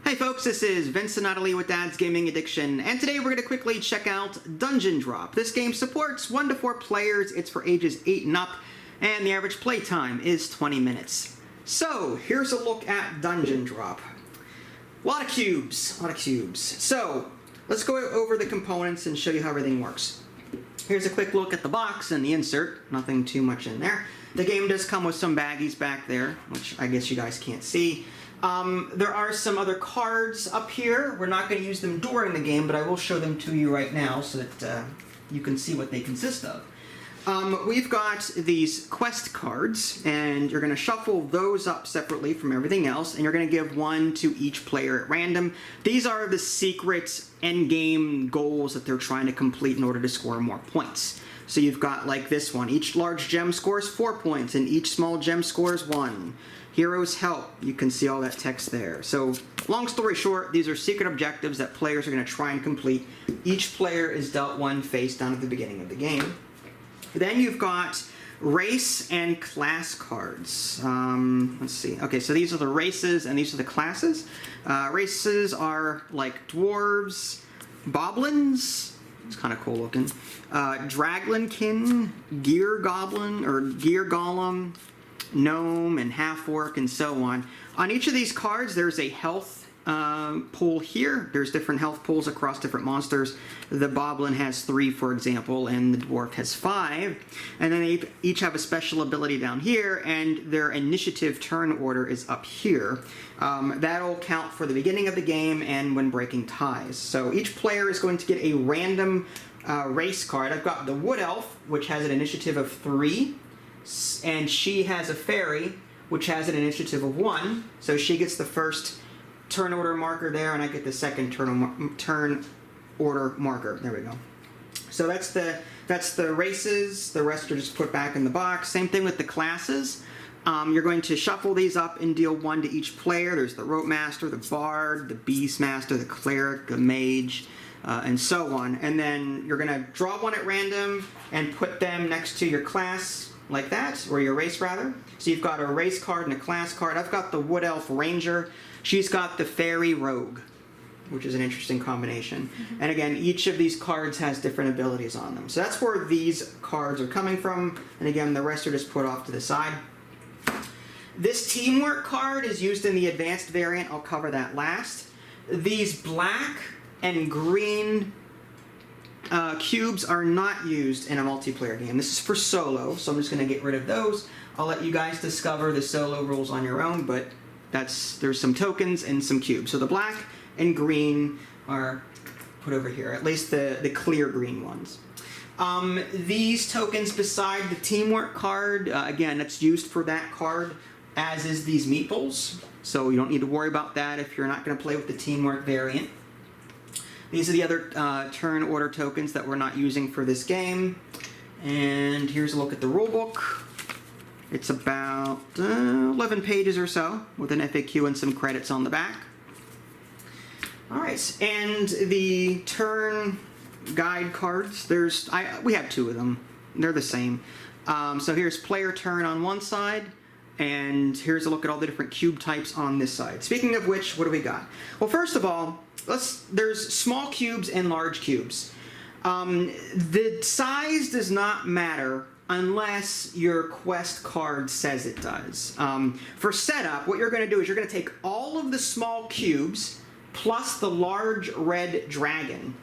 Hey folks, this is Vincent Natalie with Dad's Gaming Addiction, and today we're going to quickly check out Dungeon Drop. This game supports 1 to 4 players, it's for ages 8 and up, and the average play time is 20 minutes. So, here's a look at Dungeon Drop. A lot of cubes. So, let's go over the components and show you how everything works. Here's a quick look at the box and the insert, nothing too much in there. The game does come with some baggies back there, which I guess you guys can't see. There are some other cards up here. We're not going to use them during the game, but I will show them to you right now so that you can see what they consist of. We've got these quest cards, and you're going to shuffle those up separately from everything else, and you're going to give one to each player at random. These are the secret end-game goals that they're trying to complete in order to score more points. So you've got like this one. Each large gem scores 4 points, and each small gem scores 1. Heroes help. You can see all that text there. So, long story short, these are secret objectives that players are going to try and complete. Each player is dealt one face down at the beginning of the game. Then you've got race and class cards. Let's see. Okay, so these are the races and these are the classes. Races are like dwarves, boblins. It's kind of cool looking. Draglinkin, gear goblin or gear golem, gnome, and half-orc, and so on. On each of these cards, there's a health pool here. There's different health pools across different monsters. The boblin has 3, for example, and the dwarf has 5. And then they each have a special ability down here, and their initiative turn order is up here. That'll count for the beginning of the game and when breaking ties. So each player is going to get a random race card. I've got the wood elf, which has an initiative of 3. And she has a fairy, which has an initiative of 1, so she gets the first turn order marker there, and I get the second turn order marker. There we go. So that's the races. The rest are just put back in the box. Same thing with the classes. You're going to shuffle these up and deal 1 to each player. There's the rope master, the bard, the beast master, the cleric, the mage, and so on. And then you're going to draw 1 at random and put them next to your class, like that, or your race rather. So you've got a race card and a class card. I've got the Wood Elf Ranger. She's got the Fairy Rogue, which is an interesting combination. And again, each of these cards has different abilities on them. So that's where these cards are coming from. And again, the rest are just put off to the side. This Teamwork card is used in the advanced variant. I'll cover that last. These black and green cubes are not used in a multiplayer game. This is for solo, so I'm just going to get rid of those. I'll let you guys discover the solo rules on your own, but there's some tokens and some cubes. So the black and green are put over here, at least the clear green ones. These tokens beside the Teamwork card, again, that's used for that card, as is these meeples. So you don't need to worry about that if you're not going to play with the Teamwork variant. These are the other turn order tokens that we're not using for this game. And here's a look at the rulebook. It's about 11 pages or so, with an FAQ and some credits on the back. Alright, and the turn guide cards, we have 2 of them. They're the same. So here's player turn on one side, and here's a look at all the different cube types on this side. Speaking of which, what do we got? Well, first of all, there's small cubes and large cubes. The size does not matter unless your quest card says it does. For setup, what you're going to do is you're going to take all of the small cubes plus the large red dragon,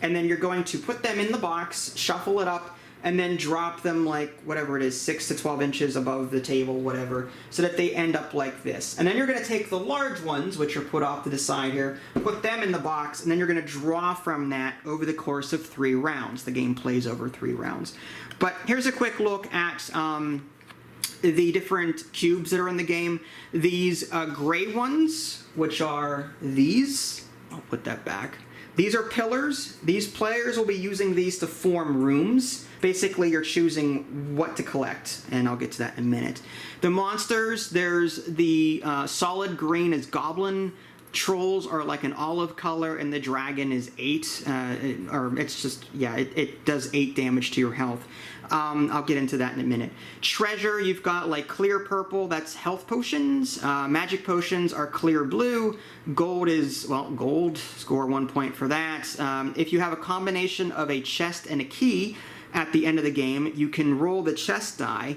and then you're going to put them in the box, shuffle it up, and then drop them like, whatever it is, 6 to 12 inches above the table, whatever, so that they end up like this. And then you're going to take the large ones, which are put off to the side here, put them in the box, and then you're going to draw from that over the course of 3 rounds. The game plays over 3 rounds. But here's a quick look at the different cubes that are in the game. These gray ones, which are these, I'll put that back. These are pillars. These players will be using these to form rooms. Basically, you're choosing what to collect, and I'll get to that in a minute. The monsters, there's the solid green is goblin, trolls are like an olive color, and the dragon is 8. Or it's just, yeah, it does 8 damage to your health. I'll get into that in a minute. Treasure, you've got like clear purple, that's health potions. Magic potions are clear blue. Gold is, well, gold, score 1 point for that. If you have a combination of a chest and a key at the end of the game, you can roll the chest die,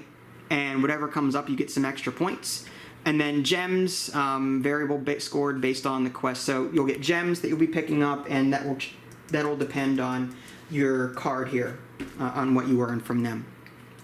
and whatever comes up, you get some extra points. And then gems, variable scored based on the quest. So you'll get gems that you'll be picking up, and that'll depend on your card here, on what you earn from them.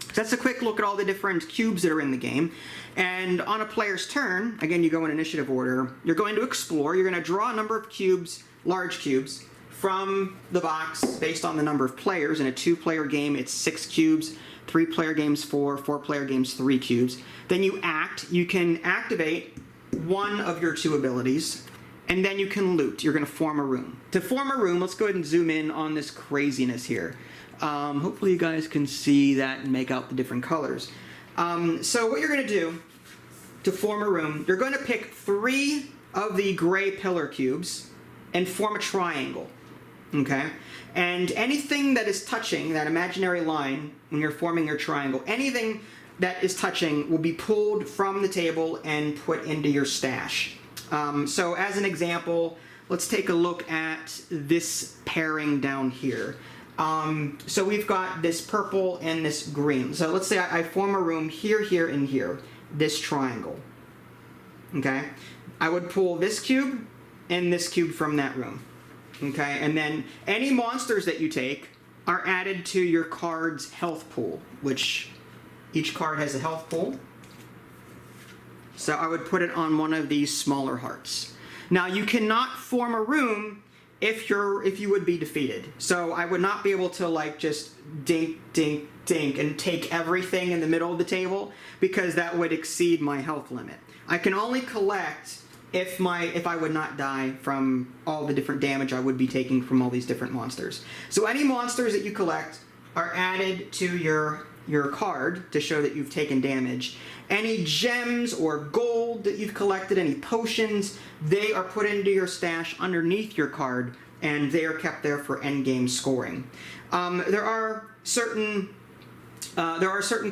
So that's a quick look at all the different cubes that are in the game. And on a player's turn, again, you go in initiative order, you're going to explore. You're going to draw a number of cubes, large cubes, from the box based on the number of players. In a 2-player game, it's 6 cubes. 3-player games 4, 4-player games 3 cubes. Then you act. You can activate one of your 2 abilities, and then you can loot. You're going to form a room. To form a room, let's go ahead and zoom in on this craziness here. Hopefully you guys can see that and make out the different colors. So what you're going to do to form a room, you're going to pick 3 of the gray pillar cubes and form a triangle. Okay? And anything that is touching that imaginary line when you're forming your triangle, anything that is touching will be pulled from the table and put into your stash. So as an example, let's take a look at this pairing down here. So we've got this purple and this green. So let's say I form a room here, here, and here, this triangle. Okay? I would pull this cube and this cube from that room. Okay, and then any monsters that you take are added to your card's health pool, which each card has a health pool. So I would put it on one of these smaller hearts. Now you cannot form a room if you would be defeated. So I would not be able to like just dink, dink, dink and take everything in the middle of the table, because that would exceed my health limit. I can only collect if I would not die from all the different damage I would be taking from all these different monsters. So any monsters that you collect are added to your card to show that you've taken damage. Any gems or gold that you've collected, any potions, they are put into your stash underneath your card, and they are kept there for endgame scoring. There are certain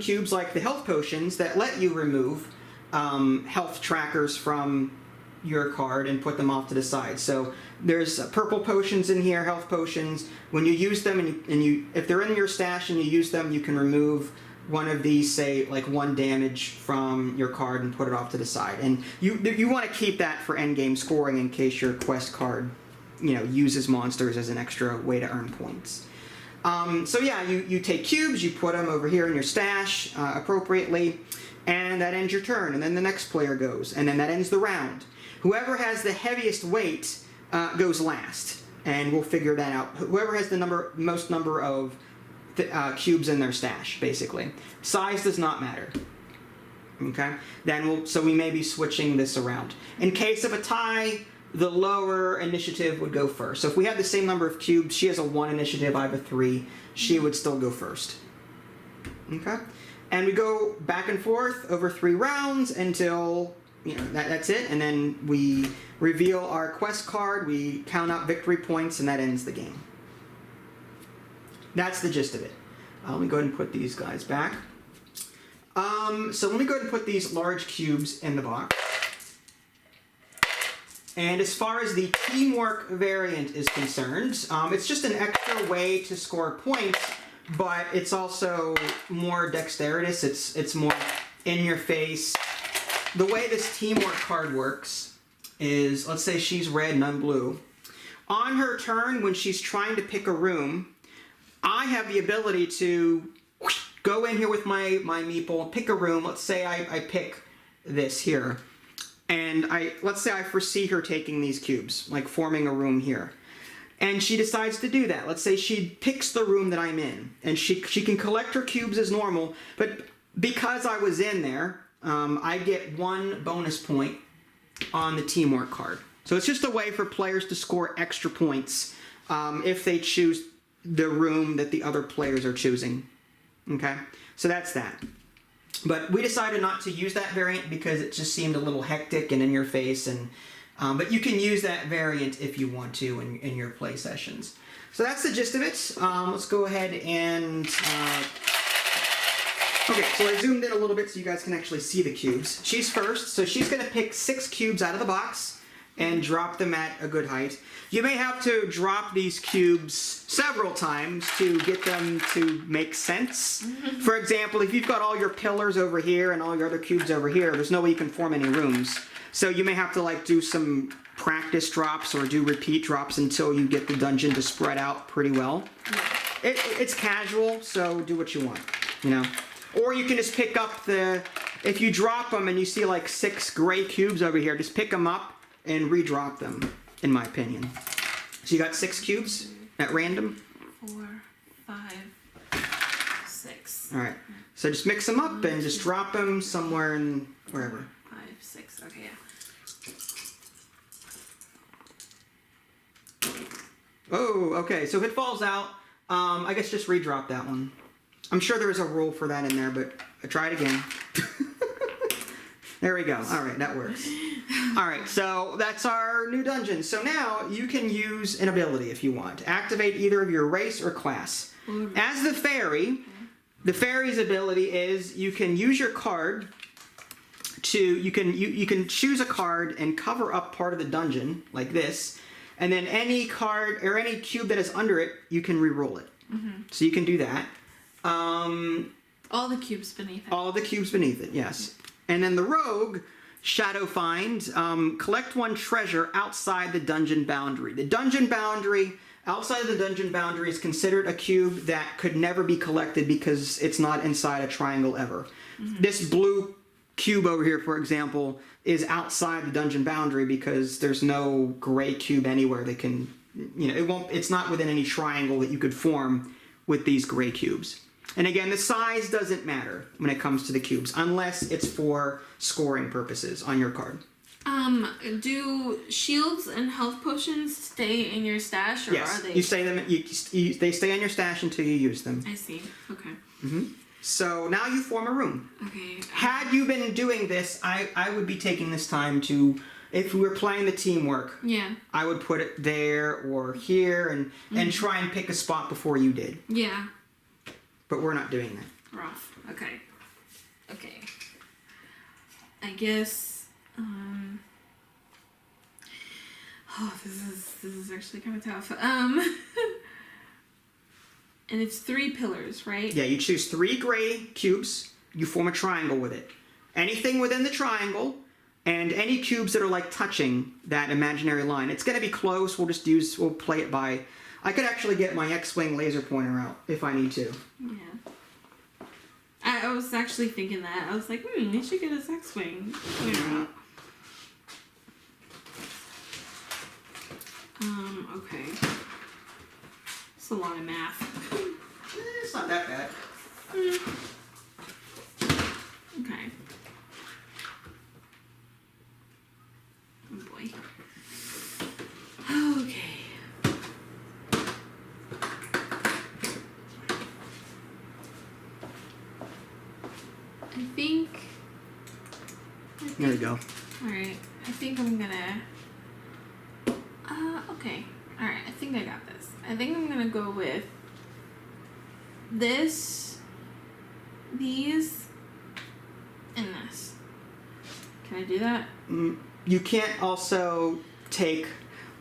cubes like the health potions that let you remove health trackers from your card and put them off to the side. So there's purple potions in here, health potions. When you use them and if they're in your stash and you use them, you can remove one of these, say like 1 damage from your card, and put it off to the side. And you want to keep that for endgame scoring in case your quest card, uses monsters as an extra way to earn points. So yeah, you take cubes, you put them over here in your stash appropriately, and that ends your turn. And then the next player goes, and then that ends the round. Whoever has the heaviest weight goes last, and we'll figure that out. Whoever has the most number of cubes in their stash, basically. Size does not matter. Okay? So we may be switching this around. In case of a tie, the lower initiative would go first. So if we have the same number of cubes, she has a 1 initiative, I have a 3, she would still go first. Okay? And we go back and forth over 3 rounds until that's it, and then we reveal our quest card, we count out victory points, and that ends the game. That's the gist of it. Let me go ahead and put these guys back. So let me go ahead and put these large cubes in the box. And as far as the teamwork variant is concerned, it's just an extra way to score points, but it's also more dexterous, it's more in your face. The way this teamwork card works is, let's say she's red and I'm blue. On her turn, when she's trying to pick a room, I have the ability to go in here with my meeple and pick a room. Let's say I pick this here. And let's say I foresee her taking these cubes, like forming a room here. And she decides to do that. Let's say she picks the room that I'm in. And she can collect her cubes as normal, but because I was in there, I get 1 bonus point on the teamwork card. So it's just a way for players to score extra points if they choose the room that the other players are choosing. Okay? So that's that. But we decided not to use that variant because it just seemed a little hectic and in your face, and But you can use that variant if you want to in your play sessions. So that's the gist of it. Let's go ahead and... Okay, so I zoomed in a little bit so you guys can actually see the cubes. She's first, so she's going to pick 6 cubes out of the box and drop them at a good height. You may have to drop these cubes several times to get them to make sense. For example, if you've got all your pillars over here and all your other cubes over here, there's no way you can form any rooms. So you may have to like do some practice drops or do repeat drops until you get the dungeon to spread out pretty well. It's casual, so do what you want, you know. Or you can just pick up if you drop them and you see like 6 gray cubes over here, just pick them up and re-drop them, in my opinion. So you got 6 cubes at random? 4, 5, 6. All right. So just mix them up and just drop them somewhere in wherever. 5, 6. Okay, yeah. Oh, okay. So if it falls out, I guess just re-drop that one. I'm sure there is a rule for that in there, but I tried again. There we go. All right, that works. All right, so that's our new dungeon. So now you can use an ability if you want. Activate either of your race or class. As the fairy's ability is you can use your card to, you can choose a card and cover up part of the dungeon like this, and then any card or any cube that is under it, you can re-roll it. So you can do that. All the cubes beneath it. All the cubes beneath it, yes. And then the rogue, Shadow Find, collect 1 treasure outside the dungeon boundary. The dungeon boundary, outside of the dungeon boundary is considered a cube that could never be collected because it's not inside a triangle ever. This blue cube over here, for example, is outside the dungeon boundary because there's no gray cube anywhere that can, you know, it's not within any triangle that you could form with these gray cubes. And again, the size doesn't matter when it comes to the cubes, unless it's for scoring purposes on your card. Do shields and health potions stay in your stash, or yes, are they? You stay them. They stay in your stash until you use them. I see. Okay. So now you form a room. Okay. Had you been doing this, I would be taking this time to, if we were playing the teamwork, yeah, I would put it there or here and try and pick a spot before you did. Yeah. But we're not doing that. Rough. Okay. Okay. I guess. Oh, this is actually kind of tough. And it's 3 pillars, right? Yeah, you choose 3 gray cubes. You form a triangle with it. Anything within the triangle, and any cubes that are like touching that imaginary line. It's going to be close. We'll play it by. I could actually get my X-Wing laser pointer out if I need to. Yeah. I was actually thinking that. I was like, they should get us X-Wing. Yeah. Okay. It's a lot of math. It's not that bad. Okay. Oh boy. Okay. I think. There you go. Alright. I think I'm gonna. Okay. Alright. I think I got this. I think I'm gonna go with this, these, and this. Can I do that? You can't also take...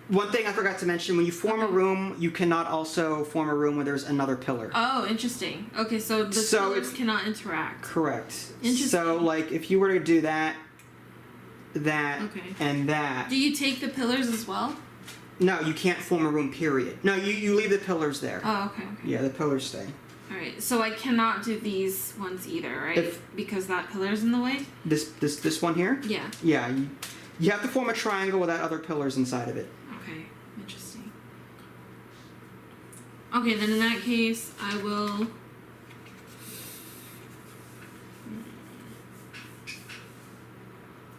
One thing I forgot to mention, when you form a room, you cannot also form a room where there's another pillar. Oh, interesting. Okay, so the pillars cannot interact. Correct. Interesting. So, like, if you were to do that, okay, and that... Do you take the pillars as well? No, you can't form a room, period. No, you leave the pillars there. Oh, okay. Yeah, the pillars stay. Alright, so I cannot do these ones either, right? Because that pillar's in the way? This one here? Yeah. Yeah, you have to form a triangle without other pillars inside of it. Okay, interesting. Okay, then in that case, I will...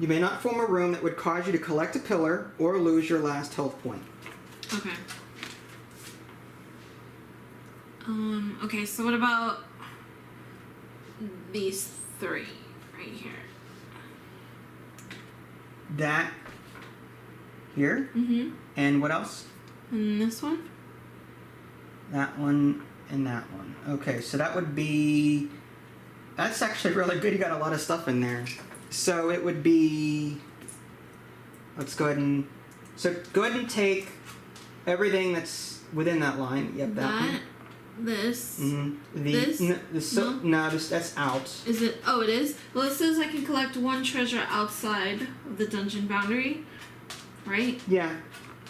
You may not form a room that would cause you to collect a pillar or lose your last health point. Okay. Okay, so what about these 3 right here? That here. Mm-hmm. And what else? And this one? That one and that one. Okay, so that would be... That's actually really good. You got a lot of stuff in there. So it would be... Let's go ahead and... So go ahead and take everything that's within that line. Yep, that one. This. Mm-hmm. This? That's out. Is it? Oh, it is? Well, it says I can collect one treasure outside of the dungeon boundary. Right? Yeah.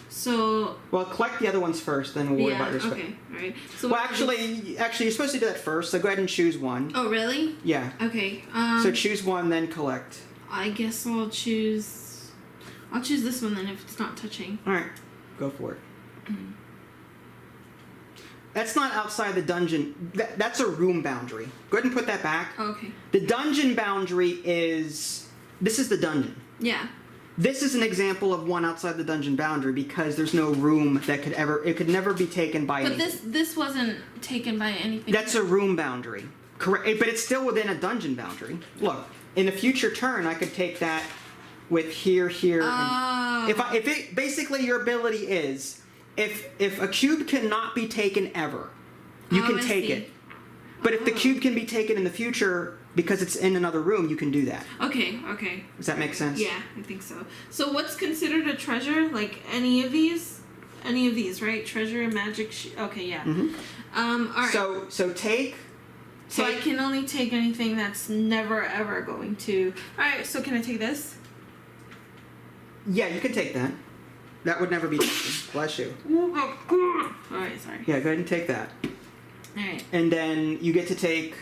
So... Well, collect the other ones first, then we'll worry about your stuff. Okay, alright. So well, actually, you're supposed to do that first, so go ahead and choose one. Oh, really? Yeah. Okay, So choose one, then collect. I guess I'll choose this one then if it's not touching. Alright, go for it. That's not outside the dungeon. That's a room boundary. Go ahead and put that back. Oh, okay. The dungeon boundary is... This is the dungeon. Yeah. This is an example of one outside the dungeon boundary because there's no room that could ever... It could never be taken by anything. But this wasn't taken by anything. That's a room boundary. Correct. But it's still within a dungeon boundary. Look, in a future turn, I could take that with here, here, and... If it... Basically, your ability is... If a cube cannot be taken ever, you can take it. But if the cube can be taken in the future because it's in another room, you can do that. Okay, okay. Does that make sense? Yeah, I think so. So what's considered a treasure? Like any of these? Any of these, right? Treasure, magic, okay, yeah. Mm-hmm. Alright. So take... So I can only take anything that's never ever going to... Alright, so can I take this? Yeah, you can take that. That would never be taken. Bless you. Alright, sorry. Yeah, go ahead and take that. Alright. And then you get to take...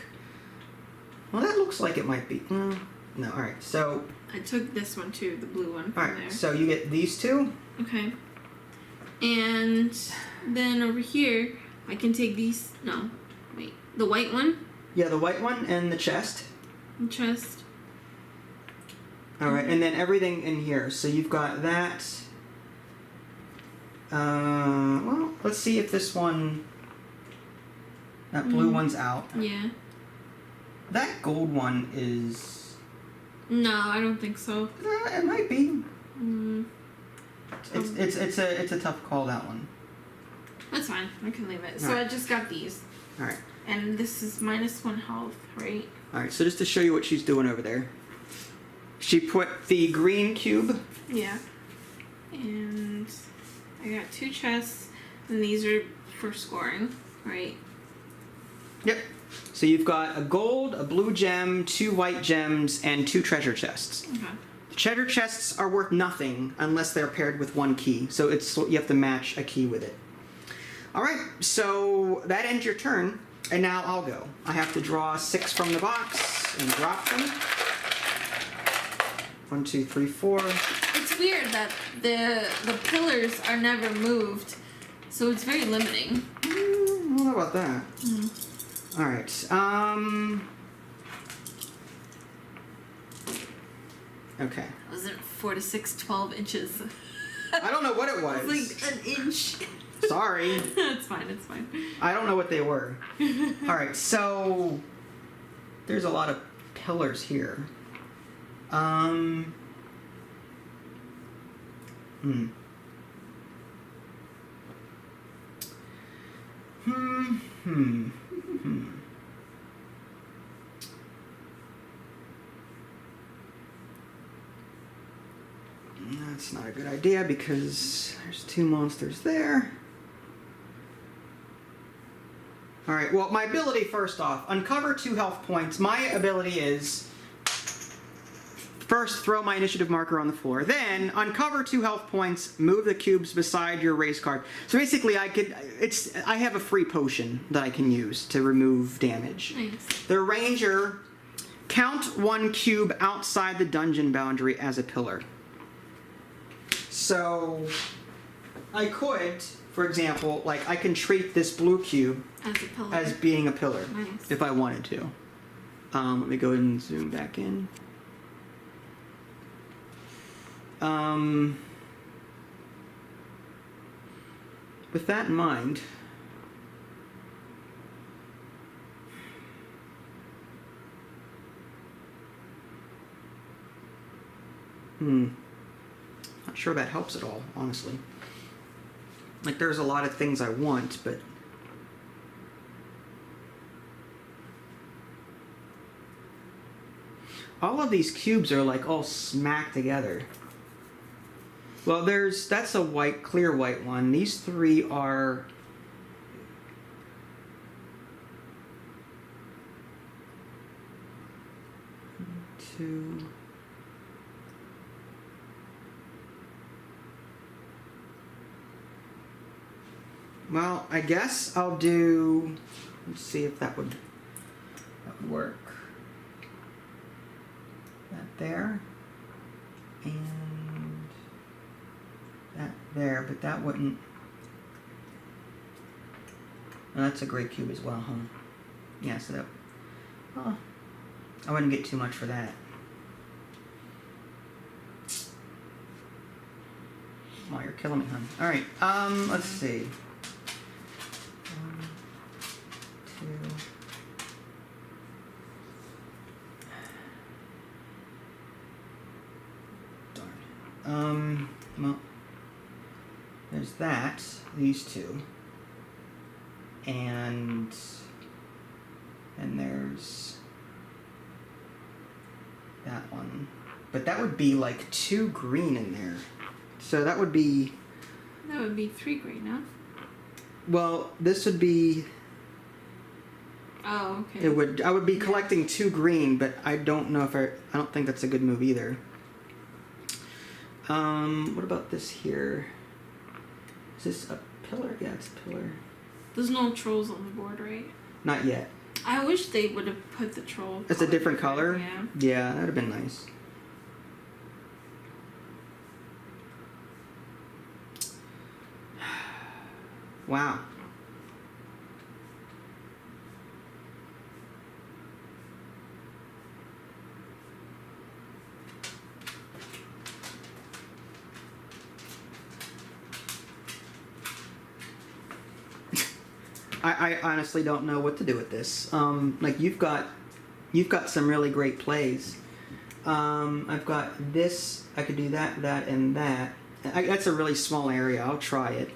Well, that looks like it might be... No, alright, so... I took this one too, the blue one from Alright, there. so you get these two. Okay. And then over here, I can take these... No, wait. The white one? Yeah, the white one and the chest. The chest. Alright, and then everything in here. So you've got that... well, let's see if this one... That blue one's out. Yeah. That gold one is... No, I don't think so. It might be. Mm. It's a tough call, that one. That's fine. I can leave it. All So right. I just got these. Alright. And this is -1 health, right? Alright, so just to show you what she's doing over there. She put the green cube. Yeah. And I got 2 chests, and these are for scoring, right? Yep. So you've got a gold, a blue gem, 2 white gems, and 2 treasure chests. Okay. The treasure chests are worth nothing unless they're paired with 1 key. So you have to match a key with it. Alright, so that ends your turn, and now I'll go. I have to draw 6 from the box and drop them. 1, 2, 3, 4. It's weird that the pillars are never moved, so it's very limiting. I don't know about that. Alright, okay. Wasn't 4 to 6, 12 inches. I don't know what it was. It's like an inch. Sorry. It's fine, it's fine. I don't know what they were. Alright, so there's a lot of pillars here. That's not a good idea because there's 2 monsters there. Alright, well, my ability, first off, uncover 2 health points. My ability is first throw my initiative marker on the floor. Then uncover 2 health points, move the cubes beside your race card. So basically I have a free potion that I can use to remove damage. Nice. The ranger, count 1 cube outside the dungeon boundary as a pillar. So I could, for example, like I can treat this blue cube As a pillar. as being a pillar, Nice. if I wanted to. Let me go ahead and zoom back in. With that in mind, not sure sure that helps at all, honestly. Like, there's a lot of things I want, but... all of these cubes are, like, all smacked together. Well, that's a white, clear white one. These three are... 2... well, I guess I'll do... let's see if that would work. That there. And that there, but that wouldn't... oh, that's a great cube as well, huh? Yeah, so that... oh, I wouldn't get too much for that. Oh, you're killing me, hon. Alright, let's see. 1, 2... darn. Well, there's that, these two. And there's that one. But that would be like 2 green in there. So that would be... that would be 3 green, huh? well, this would be... oh, okay. I would be collecting 2 green, but I don't know if I don't think that's a good move either. What about this here? Is this a pillar? Yeah, it's a pillar. There's no trolls on the board, right? Not yet. I wish they would have put the troll. It's a different color? Yeah. Yeah, that'd have been nice. Wow. I honestly don't know what to do with this. Like you've got some really great plays. I've got this. I could do that, and that. That's a really small area. I'll try it.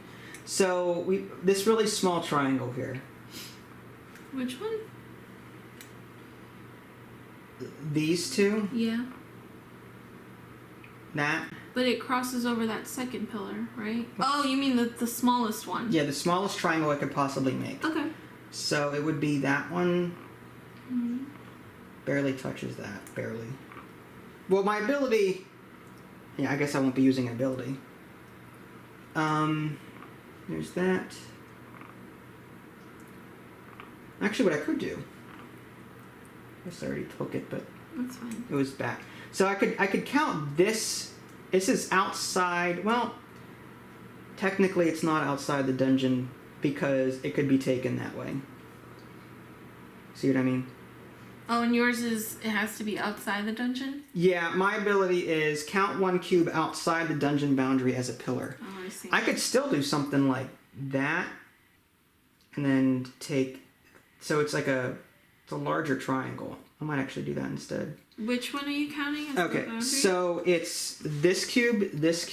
So this really small triangle here. Which one? These two. Yeah. That. But it crosses over that second pillar, right? Oh, you mean the smallest one? Yeah, the smallest triangle I could possibly make. Okay. So it would be that one. Mm-hmm. Barely touches that. Barely. Well, my ability... yeah, I guess I won't be using an ability. There's that. Actually, what I could do... I guess I already took it, but... that's fine. it was back. So I could count this... this is outside, well, technically it's not outside the dungeon because it could be taken that way. See what I mean? Oh, and yours is, it has to be outside the dungeon? Yeah, my ability is count 1 cube outside the dungeon boundary as a pillar. Oh, I see. I could still do something like that and then take, so it's like it's a larger triangle. I might actually do that instead. Which one are you counting as okay, the boundary? so it's this cube, and this that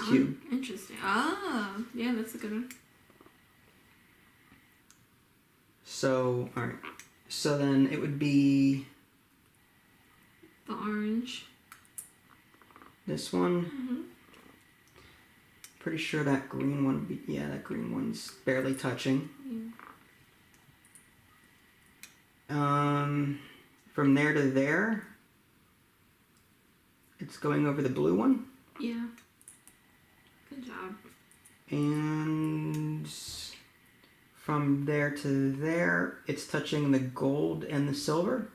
cube. one? Interesting. Ah, yeah, that's a good one. So, alright. So then it would be The orange. this one. Mm-hmm. Pretty sure that green one would be, yeah, that green one's barely touching. Yeah. From there to there, it's going over the blue one. Yeah. Good job. And from there to there, it's touching the gold and the silver.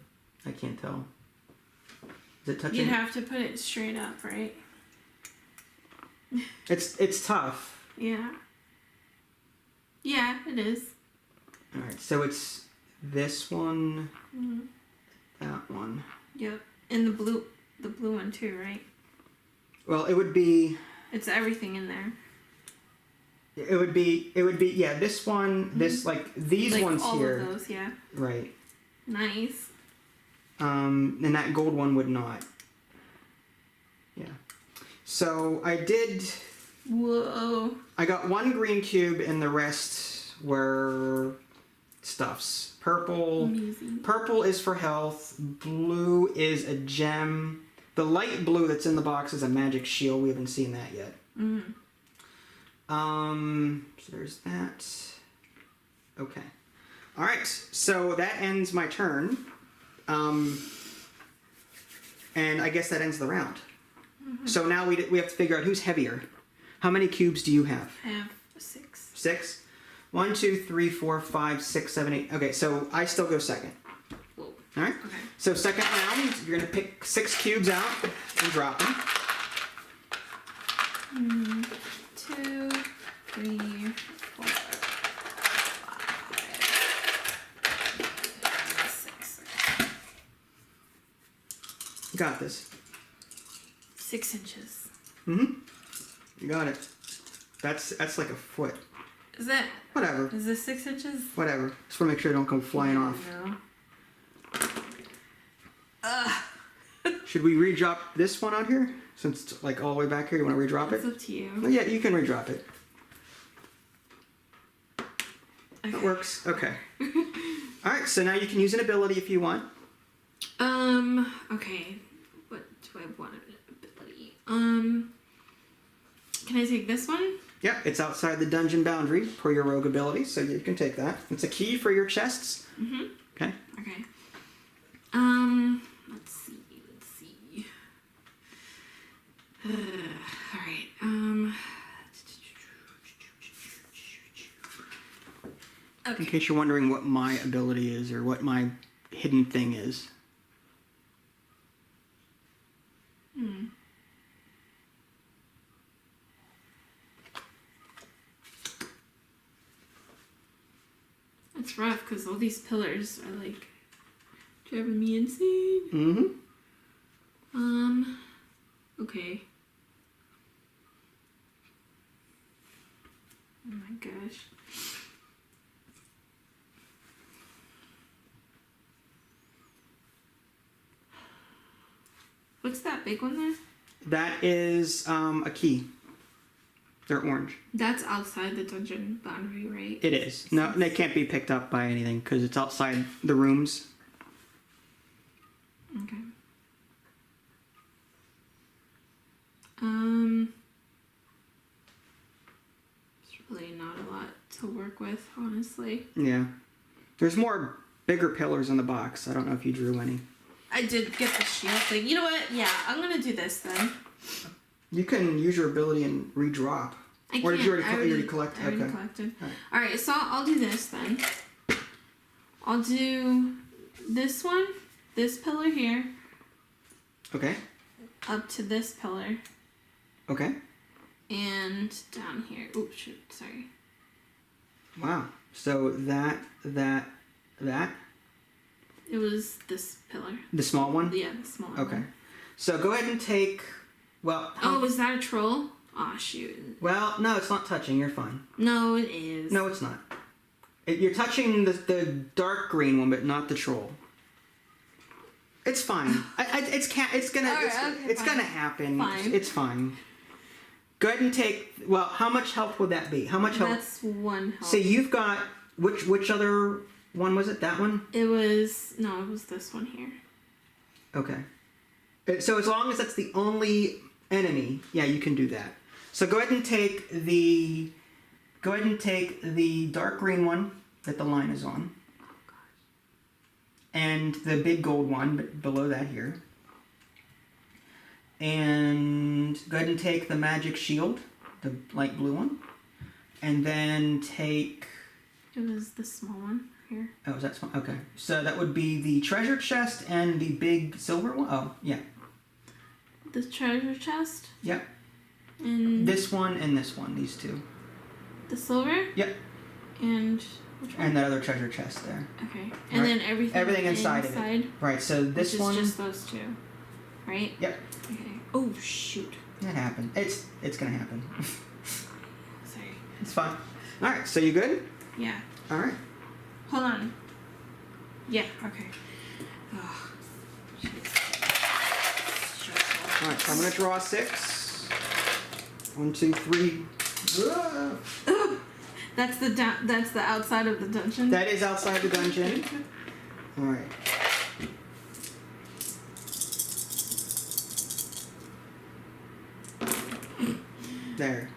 I can't tell. Is it touching? You'd have to put it straight up, right? It's tough. Yeah. Yeah, it is. All right, so it's this one, Mm-hmm. that one. Yep. And the blue one too, right? Well, it would be. It's everything in there. It would be. Yeah, this one. Mm-hmm. This like these like ones all here. All of those, yeah. Right. Nice. And that gold one would not. So I did. Whoa. I got one green cube, and the rest were stuffs. Purple. Amazing. Purple is for health. Blue is a gem. The light blue that's in the box is a magic shield. We haven't seen that yet. Mm. So there's that. Okay. All right. So that ends my turn. And I guess that ends the round. Mm-hmm. So now we have to figure out who's heavier. How many cubes do you have? I have 6. 6? 1, 2, 3, 4, 5, 6, 7, 8. Okay, so I still go second. Whoa. All right. Okay. So second round, you're gonna pick 6 cubes out and drop them. 2, 3, 4, 5, 6. You got this. 6 inches. Mm-hmm. You got it. That's like a foot. Is that? Whatever. Is this 6 inches? Whatever. Just want to make sure they don't come flying off. No. Should we redrop this one out here? Since it's like all the way back here, you want to redrop It's it? up to you. Well, yeah, you can redrop it. Okay. That works. Okay. All right. So now you can use an ability if you want. Okay. What do I want? Ability. Can I take this one? Yeah, it's outside the dungeon boundary per your rogue ability, so you can take that. It's a key for your chests. Mm-hmm. Okay. Okay. Let's see. All right. In Okay. case you're wondering what my ability is or what my hidden thing is. It's rough because all these pillars are like driving me insane. Mm-hmm. Okay. Oh my gosh. What's that big one there? That is a key. They're orange. That's outside the dungeon boundary, right? It is. No, they can't be picked up by anything because it's outside the rooms. Okay. There's really not a lot to work with, honestly. Yeah. There's more bigger pillars in the box. I don't know if you drew any. I did get the shield thing. You know what? Yeah, I'm gonna do this then. You can use your ability and redrop. I Or did you can't. already collect? I already Okay. collected. Alright. Alright, so I'll do this then. I'll do this one, this pillar here, Okay. up to this pillar, Okay. and down here. Oops, shoot, sorry. Wow. So that. It was this pillar. The small one? Yeah, the small Okay. one. So go ahead and take. Well. Oh, was that a troll? Aw, shoot. Well, no, it's not touching. You're fine. No, it is. No, it's not. You're touching the dark green one, but not the troll. It's fine. It's gonna Alright, okay, it's fine. gonna happen. Fine. It's fine. Go ahead and take. Well, how much health would that be? How much health? That's one health. So you've got which other one was it? That one? It was this one here. Okay. So as long as that's the only enemy, yeah, you can do that. So go ahead and take the dark green one that the line is on. And the big gold one, but below that here. And go ahead and take the magic shield, the light blue one. And then take... It was the small one here. Oh, is that small? Okay. So that would be the treasure chest and the big silver one? Oh, yeah. The treasure chest. Yep. And This one and this one, these two. the silver. Yep. And which one? And that other treasure chest there. Okay. And Right. then everything inside of it. Right, so this which one... is just those two. Right? Yep. Okay. Oh shoot. It happened. It's gonna happen. Sorry. It's fine. Alright, so you good? Yeah. Alright. Hold on. Yeah, okay. Oh, jeez. Stressful. Alright, so I'm gonna draw 6. 1, 2, 3. That's the outside of the dungeon. That is outside the dungeon. All right. There.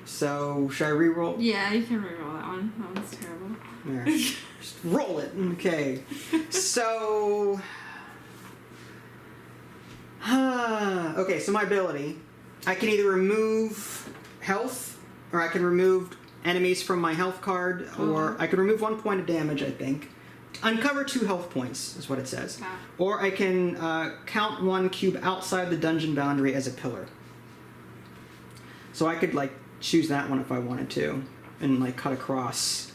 So, should I re-roll? Yeah, you can reroll that one. That one's terrible. There. Just roll it. Okay. So... okay, so my ability. I can either remove health, or I can remove enemies from my health card, or I can remove 1 point of damage, I think. Uncover 2 health points, is what it says. Wow. Or I can count 1 cube outside the dungeon boundary as a pillar. So I could, like, choose that one if I wanted to, and, like, cut across.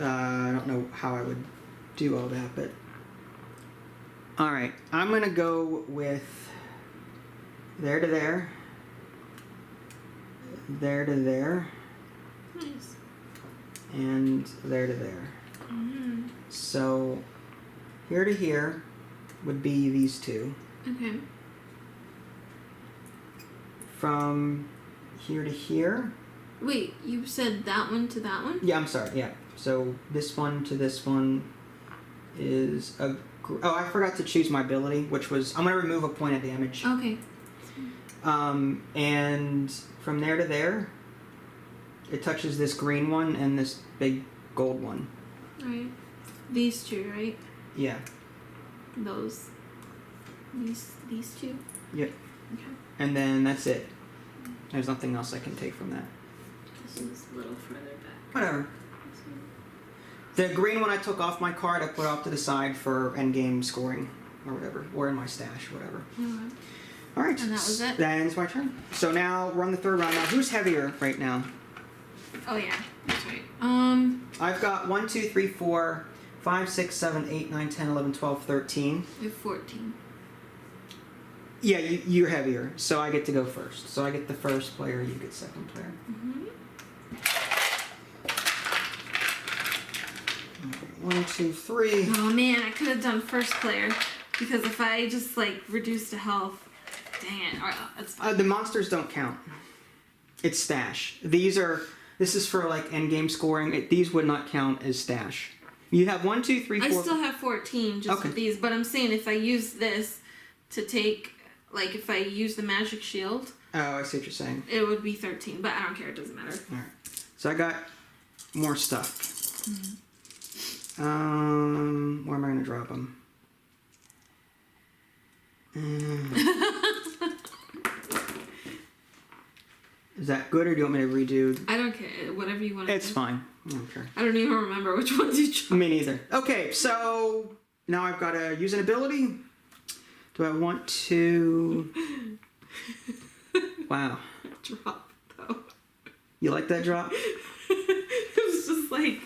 I don't know how I would do all that, but... Alright, I'm gonna go with there to there, there to there, Nice. and there to there. Mm-hmm. So, here to here would be these 2. Okay. From here to here... Wait, you said that one to that one? Yeah, I'm sorry, yeah. So, this one to this one is a... Oh, I forgot to choose my ability, which was... I'm going to remove a point of damage. Okay. And from there to there, it touches this green one and this big gold one. Right. These 2, right? Yeah. Those. These 2? Yep. Okay. And then that's it. There's nothing else I can take from that. This one's a little further back. Whatever. This one. The green one I took off my card, I put off to the side for endgame scoring or whatever, or in my stash, whatever. Okay. All right. And that was it? That ends my turn. So now we're on the 3rd round. Now, who's heavier right now? Oh yeah, that's right. I've got 1, 2, 3, 4, 5, 6, 7, 8, 9, 10, 11, 12, 13. I have 14. Yeah, you're heavier, so I get to go first. So I get the first player, you get second player. Mm-hmm. Okay, 1, 2, 3. Oh man, I could have done first player because if I just like reduced the health, dang it. Alright, that's fine. The monsters don't count. It's stash. This is for like end game scoring. These would not count as stash. You have 1, 2, 3, 4. I still have 14 just Okay. with these, but I'm saying if I use this to take, like if I use the magic shield, Oh, I see what you're saying. it would be 13, but I don't care, it doesn't matter. All right. So I got more stuff. Where am I going to drop them? Is that good, or do you want me to redo? I don't care, whatever you want to do. It's fine. I'm sure. I don't even remember which ones you chose. Me neither. Okay, so now I've got to use an ability. Do I want to... Wow. Drop, though. You like that drop? It was just like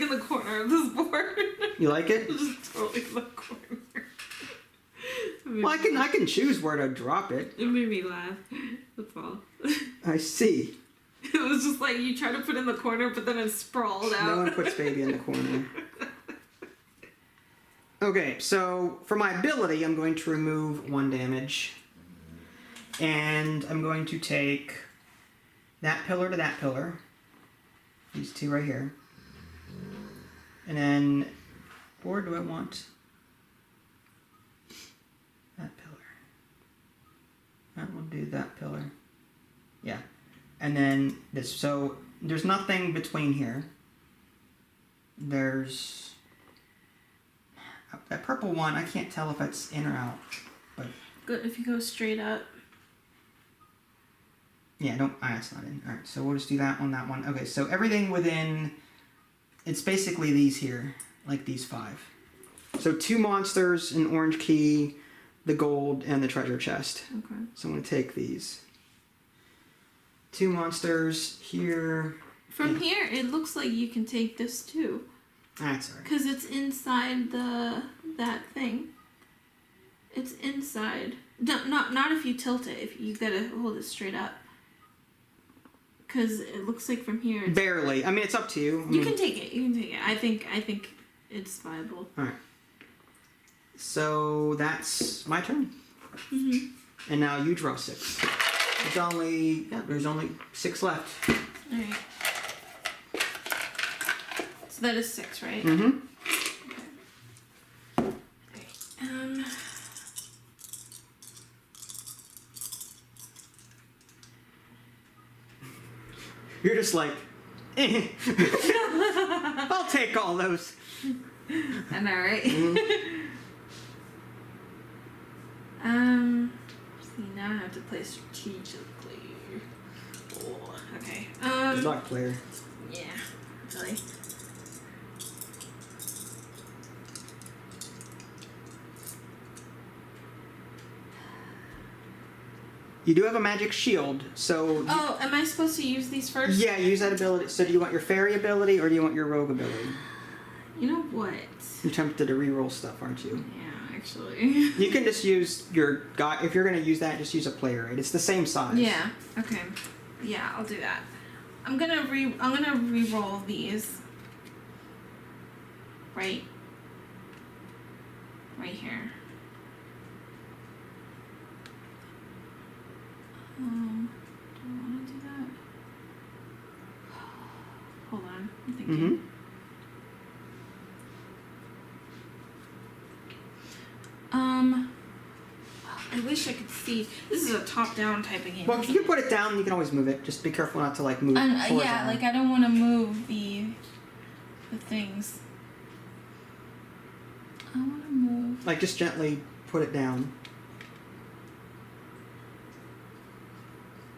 in the corner of this board. You like it? It was just totally in the corner. Well, I can choose where to drop it. It made me laugh. That's all. I see. It was just like you try to put it in the corner, but then it sprawled out. No one puts baby in the corner. Okay, so for my ability, I'm going to remove 1 damage. And I'm going to take that pillar to that pillar. These 2 right here. And then, where do I want that pillar? That will do that pillar. Yeah. And then this. So there's nothing between here. There's that purple one. I can't tell if it's in or out. But Good if you go straight up. yeah, no, it's not in. All right, so we'll just do that one. Okay, so everything within, it's basically these here, like these 5. So 2 monsters, an orange key, the gold, and the treasure chest. Okay. So I'm going to take these. 2 monsters here. From here, it looks like you can take this too, That's all right. because it's inside that thing. It's inside. No, not if you tilt it. If you gotta hold it straight up. Because it looks like from here. Barely. I mean, it's up to you. You can take it. You can take it. I think it's viable. All right. So that's my turn. Mhm. And now you draw 6. There's only 6 left. Alright. So that is 6, right? Mm-hmm. Okay. You're just like, eh. I'll take all those. I know, right? See, now I have to play strategically. Oh, okay. Good luck, player. Yeah, really. You do have a magic shield, so... Oh, am I supposed to use these first? Yeah, use that ability. So do you want your fairy ability or do you want your rogue ability? You know what? You're tempted to reroll stuff, aren't you? Yeah, actually. You can just use your guy. If you're going to use that, just use a player, right? It's the same size. Yeah. Okay. Yeah, I'll do that. I'm gonna re-roll these. Right here. Do I want to do that? Hold on, I'm thinking. Mm-hmm. I wish I could see. This is a top-down type of game. Well, if you can put it down, you can always move it. Just be careful not to like move. Yeah, like I don't want to move the things. I want to move. Like just gently put it down.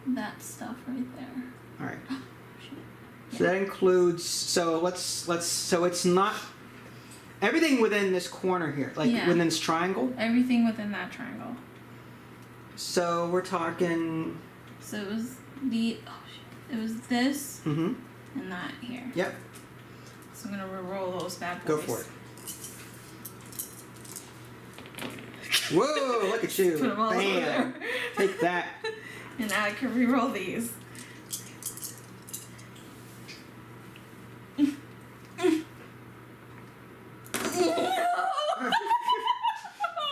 That stuff right there. All right. Oh, shit. So that includes. So let's. So it's not everything within this corner here, like Yeah. within this triangle. Everything within that triangle. So we're talking. So it was it was this Mm-hmm. and that here. Yep. So I'm gonna re-roll those bad boys. Go for it. Whoa! Look at you. Put them all over Bam. there. Take that. And now I can re-roll these.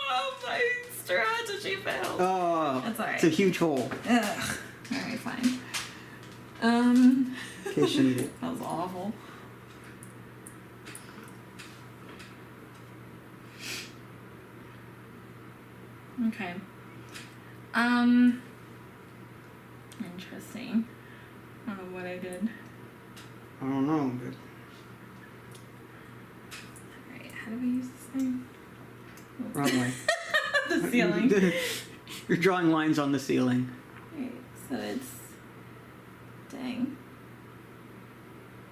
Oh, my strategy failed. Oh. That's alright. It's a huge hole. Ugh. Alright, fine. In case you need it. That was awful. Okay. Interesting. I don't know what I did. I don't know, but. Alright, how do we use this thing? Wrong way. The ceiling. You're drawing lines on the ceiling. Right, so it's... Dang.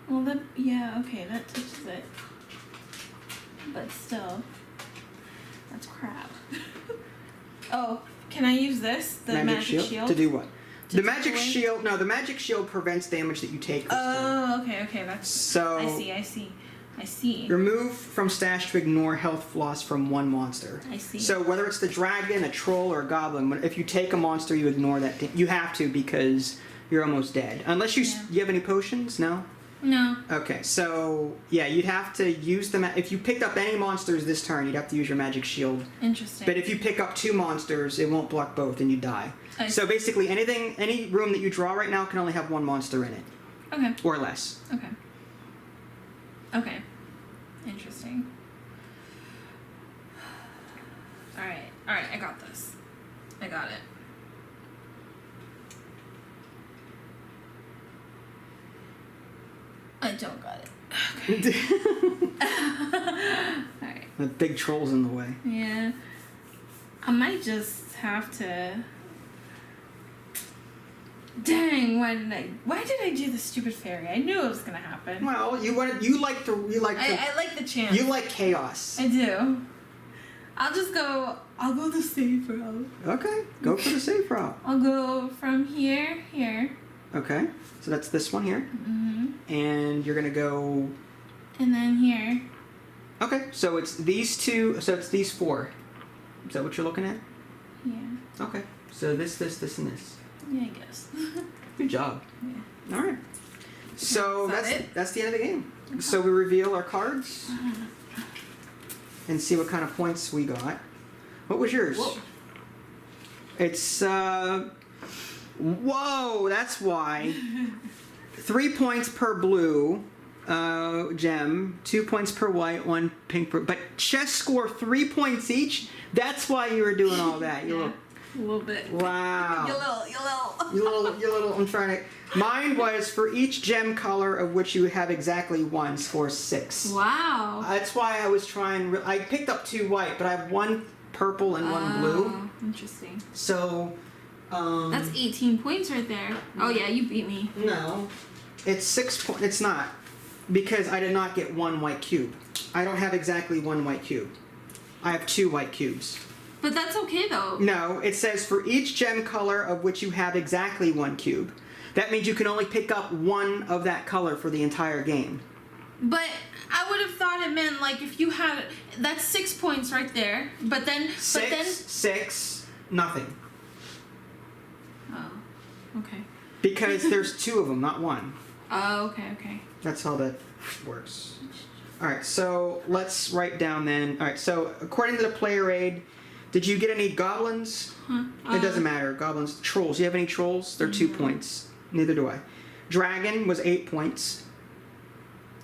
Well, that... Yeah, okay, that touches it. But still... That's crap. Oh, can I use this? The magic shield? To do what? To The take magic away? shield... No, the magic shield prevents damage that you take this turn. Oh, okay, that's... So... I see. Remove from stash to ignore health loss from one monster. I see. So whether it's the dragon, a troll, or a goblin, if you take a monster, you ignore that. You have to because you're almost dead. Unless you you have any potions? No? No. Okay, so yeah, you'd have to use them. If you picked up any monsters this turn, you'd have to use your magic shield. Interesting. But if you pick up 2 monsters, it won't block both and you die. So basically any room that you draw right now can only have 1 monster in it. Okay. Or less. Okay. Interesting. Alright, I got this. I got it. I don't got it. Alright. The big troll's in the way. Yeah. I might just have to... Dang, why did I do the stupid fairy? I knew it was gonna happen. Well, I like the chance. You like chaos. I do. I'll go the safe route. Okay, go for the safe route. I'll go from here. Okay, so that's this one here. Mm-hmm. And you're gonna go... And then here. Okay, so it's these 2, so it's these 4. Is that what you're looking at? Yeah. Okay, so this, and this. Yeah, I guess. Good job. Yeah. Alright. So Is that's the end of the game. Okay. So we reveal our cards and see what kind of points we got. What was yours? Whoa. It's Whoa, that's why. 3 points per blue gem, 2 points per white, 1 pink per... But chess score 3 points each? That's why you were doing all that. Yeah, a little bit. Wow. You little. I'm trying to... Mine was for each gem color of which you have exactly 1, score 6. Wow. That's why I was trying... I picked up 2 white, but I have 1 purple and 1 blue. Interesting. So... That's 18 points right there. Oh yeah, you beat me. No. It's 6 points. It's not. Because I did not get 1 white cube. I don't have exactly 1 white cube. I have 2 white cubes. But that's okay though. No, it says for each gem color of which you have exactly 1 cube. That means you can only pick up 1 of that color for the entire game. But I would have thought it meant like if you had that's 6 points right there. But then 6, nothing. Oh. Okay. Because there's 2 of them, not 1. Oh, okay. That's how that works. Alright, so let's write down then. Alright, so according to the player aid, did you get any goblins? It doesn't matter. Goblins. Trolls. Do you have any trolls? They're 2 points. Neither do I. Dragon was 8 points.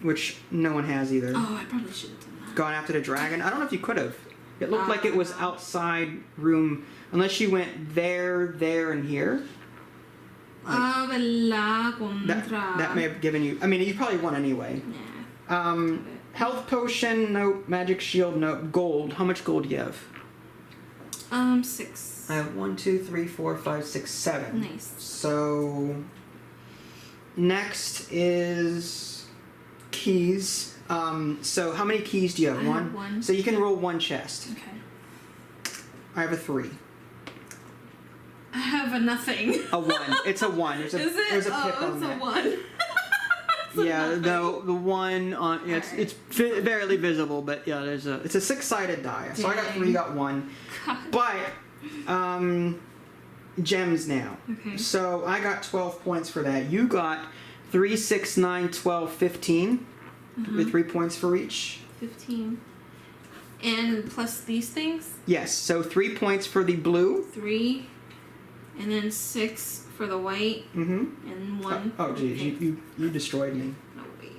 Which no one has either. Oh, I probably should have done that. Gone after the dragon? I don't know if you could have. It looked like it was outside room. Unless you went there, and here. That may have given you... I mean, you probably won anyway. Yeah. Health potion, nope. Magic shield, nope. Gold. How much gold do you have? 6. I have 1, 2, 3, 4, 5, 6, 7. Nice. So... Next is... keys. So how many keys do you have? I have 1. So you can roll 1 chest. Okay. I have a 3. I have a nothing. A 1. It's a 1. Is it? There's a pip on it's that. a 1. Yeah, no, the 1 on it's barely visible, but yeah, it's a 6-sided die. So I got 3, you got 1. God. But gems now. Okay. So I got 12 points for that. You got 3, 6, 9, 12, 15 with 3 points for each. 15. And plus these things? Yes. So 3 points for the blue. 3. And then 6 for the white. Mm-hmm. And 1. Oh, geez, you destroyed me. No way.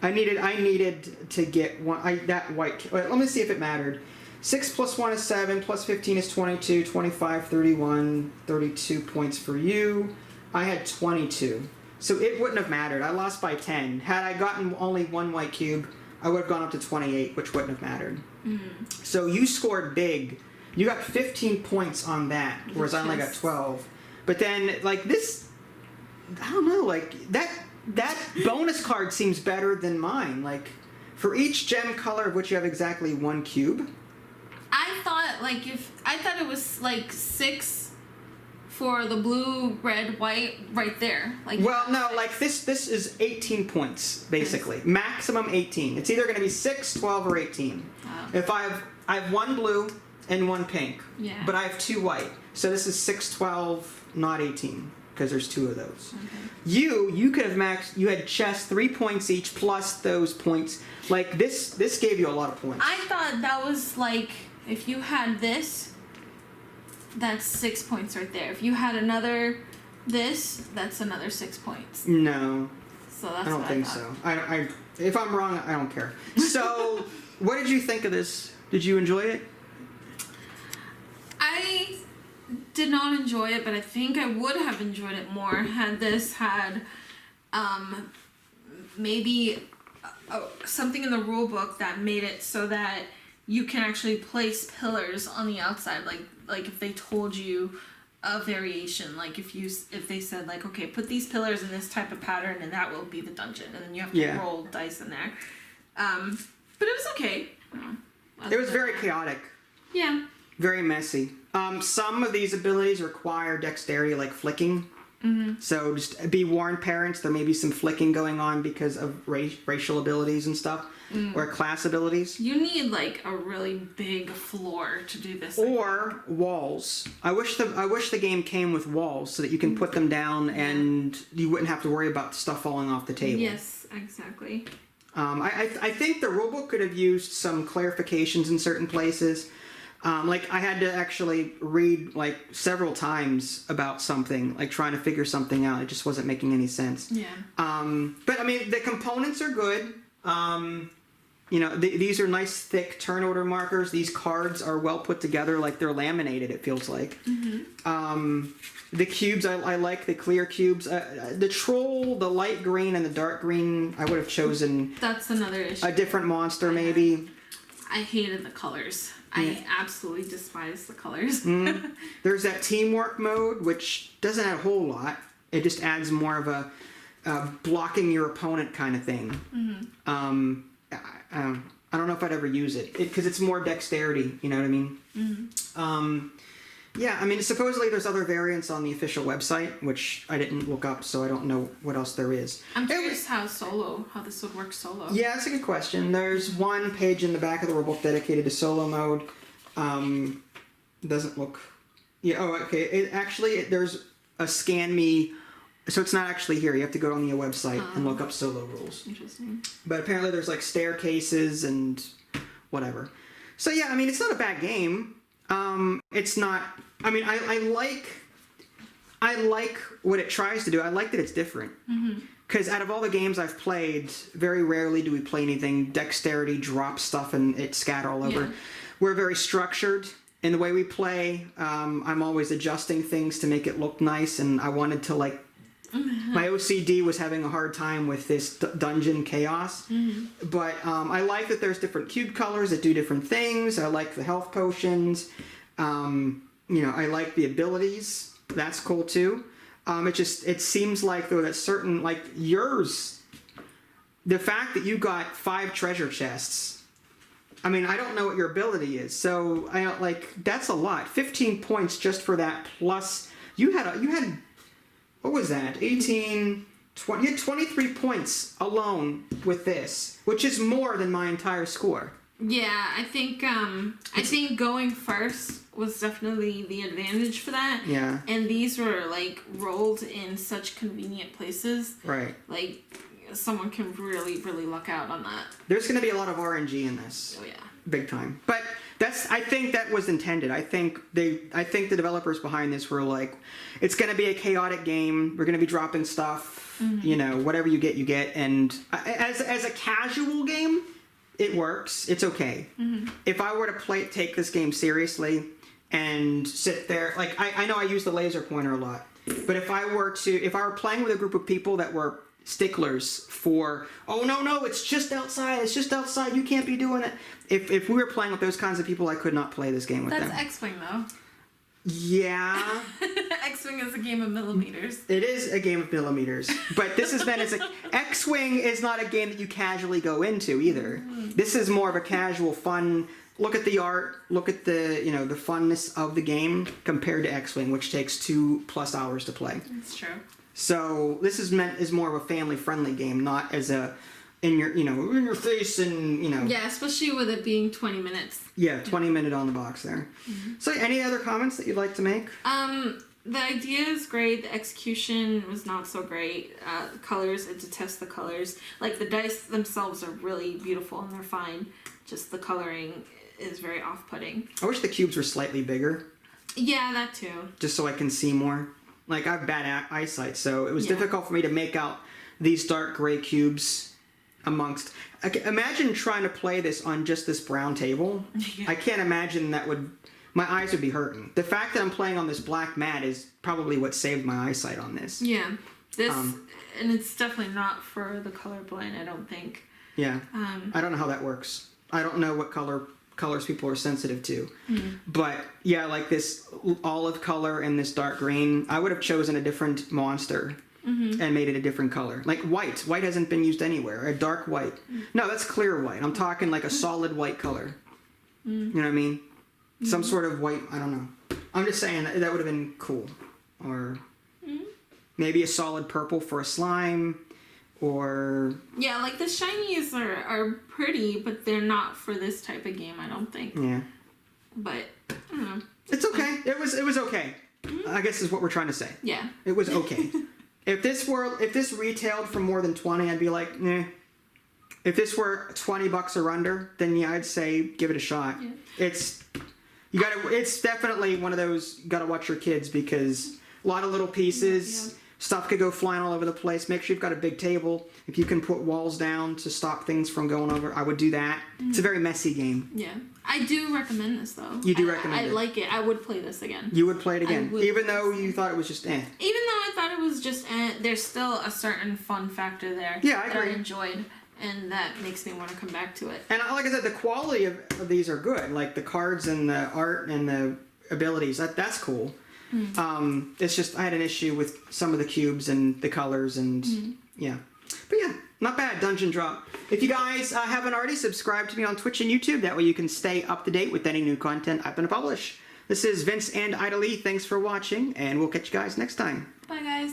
I needed to get that white. Wait, let me see if it mattered. 6 plus 1 is 7, plus 15 is 22, 25, 31, 32 points for you. I had 22. So it wouldn't have mattered. I lost by 10. Had I gotten only 1 white cube, I would have gone up to 28, which wouldn't have mattered. So you scored big. You got 15 points on that, whereas I only got 12. But then, like, this... I don't know, like, that bonus card seems better than mine. Like, for each gem color of which you have exactly 1 cube... I thought it was like 6 for the blue, red, white, right there. Like well, no, like this is 18 points basically, yes. Maximum 18. It's either going to be 6, 12, or 18. Oh. If I have 1 blue and 1 pink, yeah. But I have 2 white, so this is 6, 12, not 18 because there's 2 of those. Okay. You could have maxed. You had chest 3 points each plus those points. Like this gave you a lot of points. I thought that was like. If you had this, that's 6 points right there. If you had another that's another 6 points. No. So that's I don't think so. I if I'm wrong, I don't care. So, what did you think of this? Did you enjoy it? I did not enjoy it, but I think I would have enjoyed it more had this had maybe something in the rule book that made it so that you can actually place pillars on the outside, like if they told you a variation, like if they said like, okay, put these pillars in this type of pattern and that will be the dungeon, and then you have to roll dice in there. But it was okay. It was very chaotic. Yeah. Very messy. Some of these abilities require dexterity, like flicking. Mm-hmm. So just be warned, parents, there may be some flicking going on because of racial abilities and stuff, or class abilities. You need like a really big floor to do this. Or walls. I wish the game came with walls so that you can put them down and you wouldn't have to worry about stuff falling off the table. Yes, exactly. I think the rulebook could have used some clarifications in certain places. Like I had to actually read like several times about something, like trying to figure something out. It just wasn't making any sense. Yeah. But I mean, the components are good. You know, these are nice, thick turn order markers. These cards are well put together, like they're laminated, it feels like. The cubes, I like the clear cubes. The troll, the light green and the dark green, I would have chosen That's another issue. a different monster, maybe. I hated the colors. I absolutely despise the colors. There's that teamwork mode, which doesn't add a whole lot. It just adds more of a blocking your opponent kind of thing. I don't know if I'd ever use it because it's more dexterity. You know what I mean? Yeah, I mean, supposedly there's other variants on the official website, which I didn't look up, so I don't know what else there is. I'm curious how this would work solo. Yeah, that's a good question. There's one page in the back of the rulebook dedicated to solo mode. Doesn't look... Yeah, oh, okay. There's a scan me... So it's not actually here. You have to go on the website and look up solo rules. Interesting. But apparently there's like staircases and whatever. So yeah, I mean, it's not a bad game. It's not... I mean, I like what it tries to do. I like that it's different. Because out of all the games I've played, very rarely do we play anything dexterity, drop stuff, and it scatter all over. Yeah. We're very structured in the way we play. I'm always adjusting things to make it look nice, and I wanted to like... My OCD was having a hard time with this dungeon chaos. But I like that there's different cube colors that do different things. I like the health potions. You know, I like the abilities. That's cool too. It seems like though that certain, like yours, the fact that you got 5 treasure chests, I mean, I don't know what your ability is. So I don't like, that's a lot. 15 points just for that. Plus you had what was that? 18, 20, you had 23 points alone with this, which is more than my entire score. Yeah, I think going first was definitely the advantage for that. Yeah. And these were like rolled in such convenient places. Right. Like someone can really, really luck out on that. There's going to be a lot of RNG in this. Oh yeah. Big time. But I think that was intended. I think the developers behind this were like, it's going to be a chaotic game. We're going to be dropping stuff. You know, whatever you get. And as a casual game, it works. It's okay. If I were to take this game seriously and sit there, like I know I use the laser pointer a lot, but if I were playing with a group of people that were sticklers for, oh no, it's just outside, you can't be doing it. If we were playing with those kinds of people, I could not play this game with them. That's X-Wing though. Yeah. X-Wing is a game of millimeters. It is a game of millimeters, but this is meant as a... X-Wing is not a game that you casually go into either. This is more of a casual, fun... Look at the art, look at the, you know, the funness of the game compared to X-Wing, which takes 2+ hours to play. That's true. So this is meant as more of a family-friendly game, not as a in your face and, you know. Yeah, especially with it being 20 minutes. Yeah, 20 minute on the box there. So any other comments that you'd like to make? The idea is great. The execution was not so great. The colors, I detest the colors. Like the dice themselves are really beautiful and they're fine. Just the coloring is very off-putting. I wish the cubes were slightly bigger. Yeah, that too. Just so I can see more. Like I have bad eyesight, so it was difficult for me to make out these dark gray cubes amongst... Imagine trying to play this on just this brown table. I can't imagine my eyes would be hurting. The fact that I'm playing on this black mat is probably what saved my eyesight on this. Yeah. This, and it's definitely not for the colorblind, I don't think. Yeah. I don't know how that works. I don't know what colors people are sensitive to. But yeah, like this olive color and this dark green, I would have chosen a different monster and made it a different color. Like white. White hasn't been used anywhere. A dark white. No, that's clear white. I'm talking like a solid white color. You know what I mean? Some sort of white, I don't know. I'm just saying that would have been cool. Or maybe a solid purple for a slime. Or... Yeah, like the shinies are pretty, but they're not for this type of game, I don't think. Yeah. But, I don't know. It's okay. It was okay. I guess is what we're trying to say. Yeah. It was okay. If this retailed for more than 20, I'd be like, eh. If this were $20 or under, then yeah, I'd say give it a shot. Yeah. You gotta. It's definitely one of those. You gotta watch your kids because a lot of little pieces. Yeah. Stuff could go flying all over the place. Make sure you've got a big table. If you can put walls down to stop things from going over, I would do that. It's a very messy game. Yeah. I do recommend this though. You do recommend I it. like it. I would play this again. You would play it again, would even play though this you thought it was just eh. Even though I thought it was just there's still a certain fun factor there Yeah, I that I agree. enjoyed, and that makes me want to come back to it. And like I said, the quality of these are good. Like the cards and the art and the abilities. That's cool. It's just I had an issue with some of the cubes and the colors and yeah. But yeah, not bad. Dungeon Drop. If you guys haven't already, subscribe to me on Twitch and YouTube. That way you can stay up to date with any new content I'm going to publish. This is Vince and Ida Lee. Thanks for watching, and we'll catch you guys next time. Bye, guys.